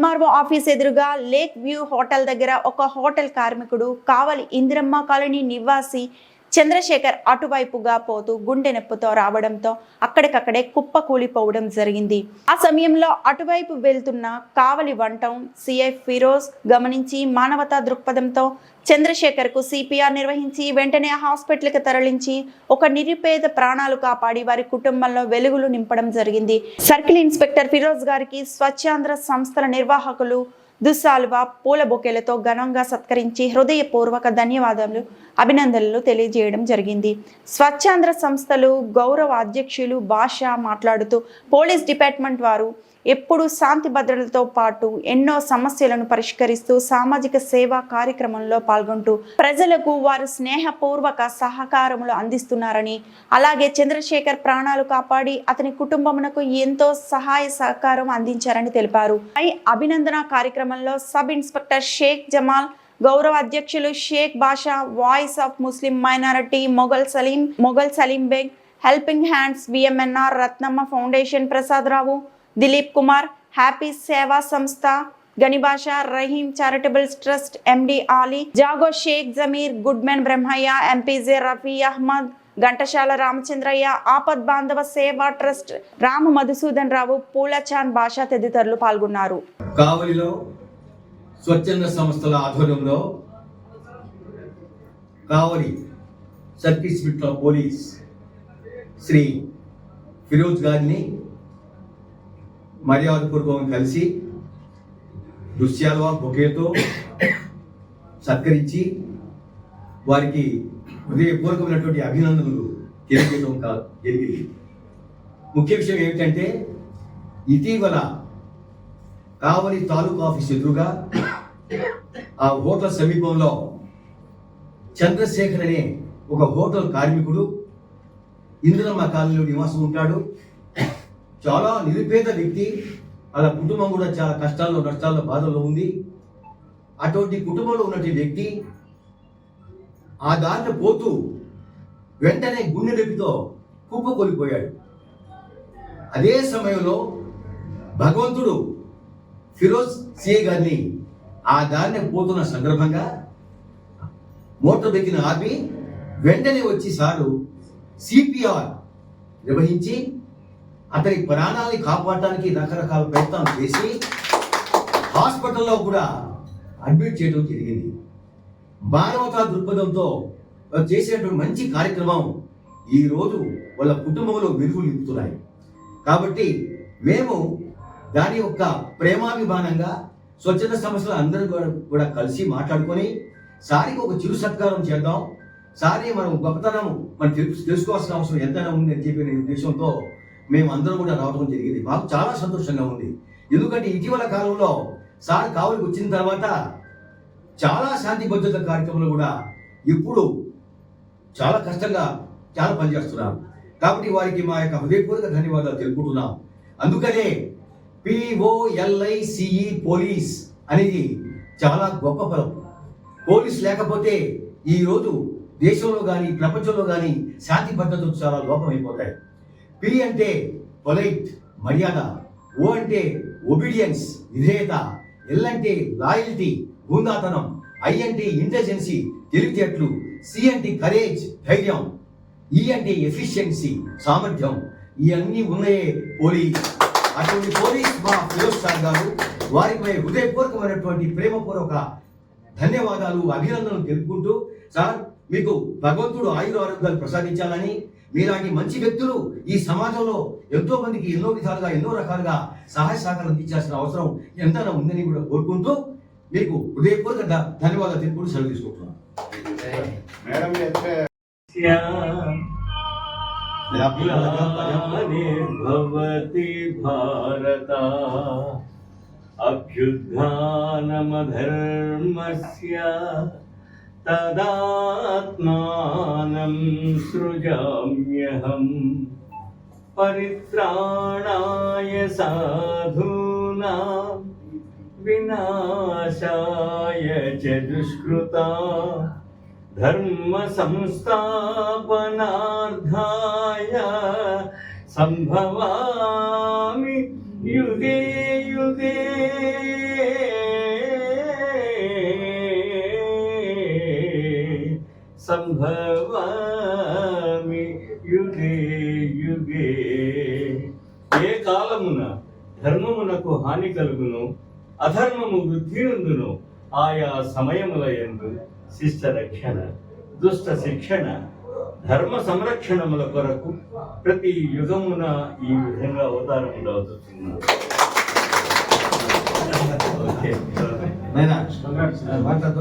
MRO office ఎదురుగా lake view hotel దగ్గర ఒక హోటల్ కార్మికుడు కావలి ఇందిరమ్మ కాలనీ నివాసి చంద్రశేఖర్ అటువైపుగా పోతూ గుండె నొప్పితో రావడంతో అక్కడికక్కడే కుప్ప కూలిపోవడం జరిగింది. ఆ సమయంలో అటువైపు వెళ్తున్న కావలి వన్ టౌన్ సిఐ ఫిరోజ్ గమనించి మానవతా దృక్పథంతో చంద్రశేఖర్ కు సిపిఆర్ నిర్వహించి వెంటనే హాస్పిటల్కి తరలించి ఒక నిరుపేద ప్రాణాలు కాపాడి వారి కుటుంబంలో వెలుగులు నింపడం జరిగింది. సర్కిల్ ఇన్స్పెక్టర్ ఫిరోజ్ గారికి స్వచ్ఛాంధ్ర సంస్థల నిర్వాహకులు దుస్సాల్వా పూల బొకేలతో ఘనంగా సత్కరించి హృదయపూర్వక ధన్యవాదాలు అభినందనలు తెలియజేయడం జరిగింది. స్వచ్ఛాంధ్ర సంస్థలు గౌరవ అధ్యక్షులు భాష మాట్లాడుతూ పోలీస్ డిపార్ట్మెంట్ వారు ఎప్పుడు శాంతి భద్రతలతో పాటు ఎన్నో సమస్యలను పరిష్కరిస్తూ సామాజిక సేవా కార్యక్రమంలో పాల్గొంటూ ప్రజలకు వారు స్నేహపూర్వక సహకారములు అందిస్తున్నారని, అలాగే చంద్రశేఖర్ ప్రాణాలు కాపాడి అతని కుటుంబమునకు ఎంతో సహాయ సహకారం అందించారని తెలిపారు. ఈ అభినందన కార్యక్రమంలో సబ్ ఇన్స్పెక్టర్ షేక్ జమాల్, గౌరవ అధ్యక్షులు Sheikh Basha, voice of Muslim minority Mughal Salim Baig, helping hands VMNR, Ratnamma foundation Prasad Rao, Dilip Kumar, happy Seva Sanstha, Ganibasha, Rahim charitable trust MD Ali, Jago Sheikh Zameer, good men Brahmaiah, MPJ Rafi Ahmed, Ghantasala Ramachandraiah, Apad Bandhava Seva trust Rama Madhusudan Rao, Pulachand Basha తదితరులు పాల్గొన్నారు. కావలిలో స్వచ్ఛంద సంస్థల ఆధ్వర్యంలో Kavali circle inspector police Shri Firoz గారిని మర్యాదపూర్వకంగా కలిసి దుశ్యాల్వా బొకేతో సత్కరించి వారికి హృదయపూర్వకమైనటువంటి అభినందనలు తెలియజేయడం జరిగింది. ముఖ్య విషయం ఏమిటంటే, ఇటీవల కావలి తాలూకా ఆఫీస్ ఎదురుగా ఆ హోటల్ సమీపంలో చంద్రశేఖర్ అనే ఒక హోటల్ కార్మికుడు ఇందిరమ్మ కాలనీలో నివాసం ఉంటాడు. చాలా నిరుపేద వ్యక్తి. వాళ్ళ కుటుంబం కూడా చాలా కష్టాల్లో నష్టాల్లో బాధల్లో ఉంది. అటువంటి కుటుంబంలో ఉన్నటువంటి వ్యక్తి ఆ దారిని పోతూ వెంటనే గుండె నొప్పితో కుప్పకొలిపోయాడు. అదే సమయంలో భగవంతుడు ఫిరోజ్ సిఐ గారిని ఆ దారిని పోతున్న సందర్భంగా మోటార్ బైక్ని ఆపి వెంటనే వచ్చి సారు సిపిఆర్ నిర్వహించి అతని ప్రాణాన్ని కాపాడటానికి రకరకాల ప్రయత్నాలు చేసి హాస్పిటల్లో కూడా అడ్మిట్ చేయడం జరిగింది. మానవతా దృక్పథంతో చేసేటువంటి మంచి కార్యక్రమం ఈరోజు వాళ్ళ కుటుంబంలో వెలుగులు నింపుతున్నాయి. కాబట్టి మేము దాని యొక్క ప్రేమాభిమానంగా స్వచ్ఛంద సంస్థలు అందరూ కూడా కలిసి మాట్లాడుకొని సారికి ఒక చిరు సత్కారం చేద్దాం, సారి మనం గొప్పతనం మనం తెలుసుకోవాల్సిన అవసరం ఎంతైనా ఉంది అని చెప్పిన ఉద్దేశంతో మేము అందరం కూడా రావడం జరిగింది. మాకు చాలా సంతోషంగా ఉంది. ఎందుకంటే ఇటీవల కాలంలో సార్ కావలికి వచ్చిన తర్వాత చాలా శాంతి భద్రత కార్యక్రమాలు కూడా ఇప్పుడు చాలా కష్టంగా చాలా పనిచేస్తున్నారు. కాబట్టి వారికి మా యొక్క హృదయపూర్వక ధన్యవాదాలు తెలుపుకుంటున్నాం. అందుకనే POLICE పోలీస్ అనేది చాలా గొప్ప పదం. పోలీస్ లేకపోతే ఈరోజు దేశంలో కానీ ప్రపంచంలో కానీ శాంతి భద్రతలు చాలా లోపం అయిపోతాయి. P అంటే పొలైట్ మర్యాద, O అంటే ఒబీడియన్స్ విధేయత, L అంటే లాయల్టీ హుందాతనం, I అంటే ఇంటెలిజెన్సీ తెలివితేటలు, C అంటే కరేజ్ ధైర్యం, E అంటే ఎఫిషియన్సీ సామర్థ్యం. ఇవన్నీ ఉన్నాయే పోలీస్. అటువంటి పోలీస్ మా ఫిరోజ్ సార్ గారు, వారికి హృదయపూర్వకమైనటువంటి ప్రేమపూర్వక ధన్యవాదాలు అభినందనలు తెలుపుకుంటూ, సార్ మీకు భగవంతుడు ఆయుర ఆరోగ్యాలు ప్రసాదించాలని, మీలాంటి మంచి వ్యక్తులు ఈ సమాజంలో ఎంతో మందికి ఎన్నో విధాలుగా ఎన్నో రకాలుగా సహాయ సహకారం అందించాల్సిన అవసరం ఎంతైనా ఉందని కూడా కోరుకుంటూ మీకు హృదయపూర్వక ధన్యవాదాలు తెలుపుకుంటూ సెలవు తీసుకుంటున్నాను. భారత అభ్యుత్థానమధర్మస్య తదాత్మానం సృజామ్యహం పరిత్రాణాయ సాధూనాం వినాశాయ చ దుష్కృతాం ధర్మ సంస్థాపనార్థాయ సంభవామి యుగే యుగే సంభవామి యుగే యుగే. ఏ కాలమున ధర్మమునకు హాని కలుగును, అధర్మము వృద్ధి నందును, ఆయా సమయముల యందు శిష్ట రక్షణ, దుష్ట శిక్షణ, ధర్మ సంరక్షణముల కొరకు ప్రతి యుగమున ఈ విధంగా అవతారములు అవుతున్నారు. నాయనా, మాట్లాడుతూ